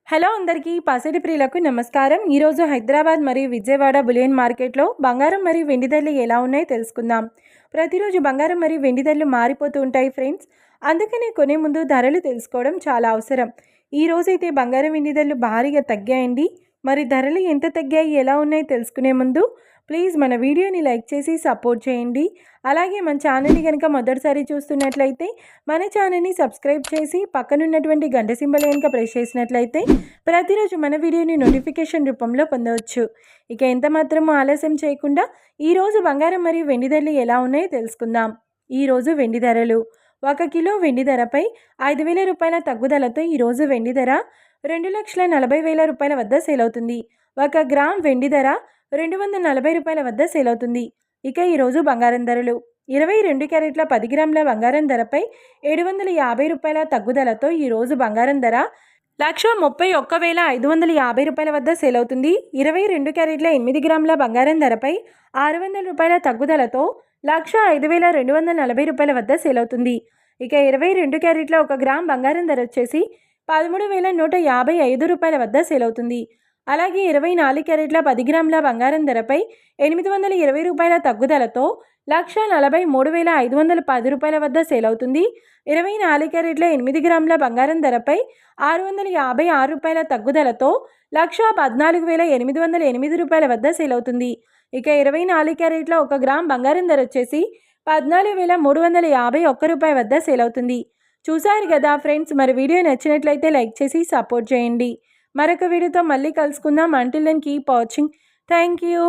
Hello అందరికీ పసిడి ప్రియులకు నమస్కారం. ఈరోజు హైదరాబాద్ మరియు విజయవాడ బులియన్ మార్కెట్లో బంగారం మరియు వెండి ధరలు ఎలా ఉన్నాయో తెలుసుకుందాం. ప్రతిరోజు బంగారం మరియు వెండి ధరలు మారిపోతూ ఉంటాయి ఫ్రెండ్స్. అందుకనే కొనే ముందు ధరలు తెలుసుకోవడం చాలా అవసరం. ఈ రోజైతే బంగారం వెండి ధరలు భారీగా తగ్గాయండి. మరి ధరలు ఎంత తగ్గాయి, ఎలా ఉన్నాయో తెలుసుకునే ముందు ప్లీజ్ మన వీడియోని లైక్ చేసి సపోర్ట్ చేయండి. అలాగే మన ఛానల్ని కనుక మొదటిసారి చూస్తున్నట్లయితే మన ఛానల్ని సబ్స్క్రైబ్ చేసి పక్కనున్నటువంటి గంట సింబల్ కనుక ప్రెస్ చేసినట్లయితే ప్రతిరోజు మన వీడియోని నోటిఫికేషన్ రూపంలో పొందవచ్చు. ఇక ఎంత మాత్రం ఆలస్యం చేయకుండా ఈరోజు బంగారం మరియు వెండి ధరలు ఎలా ఉన్నాయో తెలుసుకుందాం. ఈరోజు వెండి ధరలు: 1 కిలో వెండి ధరపై 5,000 రూపాయల తగ్గుదలతో ఈరోజు వెండి ధర 2,40,000 రూపాయల వద్ద సేల్ అవుతుంది. 1 గ్రామ్ వెండి ధర 240 రూపాయల వద్ద సేల్ అవుతుంది. ఇక ఈరోజు బంగారం ధరలు: 22 క్యారెట్ల 10 గ్రాముల బంగారం ధరపై 750 రూపాయల తగ్గుదలతో ఈరోజు బంగారం ధర 1,31,550 రూపాయల వద్ద సేల్ అవుతుంది. 22 క్యారెట్ల 8 గ్రాముల బంగారం ధరపై 600 రూపాయల తగ్గుదలతో 1,05,240 రూపాయల వద్ద సేల్ అవుతుంది. ఇక 22 క్యారెట్ల 1 గ్రామ్ బంగారం ధర వచ్చేసి 13,155 రూపాయల వద్ద సేల్ అవుతుంది. అలాగే 24 క్యారెట్ల 10 గ్రాముల బంగారం ధరపై 820 రూపాయల తగ్గుదలతో 1,43,510 రూపాయల వద్ద సేల్ అవుతుంది. 24 క్యారెట్ల 8 గ్రాముల బంగారం ధరపై 656 రూపాయల తగ్గుదలతో 1,14,808 రూపాయల వద్ద సేల్ అవుతుంది. ఇక 24 క్యారెట్ల 1 గ్రామ్ బంగారం ధర వచ్చేసి 14,351 రూపాయల వద్ద సేల్ అవుతుంది. చూసారు కదా ఫ్రెండ్స్, మరి వీడియో నచ్చినట్లయితే లైక్ చేసి సపోర్ట్ చేయండి. మరొక వీడియోతో మళ్ళీ కలుసుకుందాం. Until then keep watching. Thank you.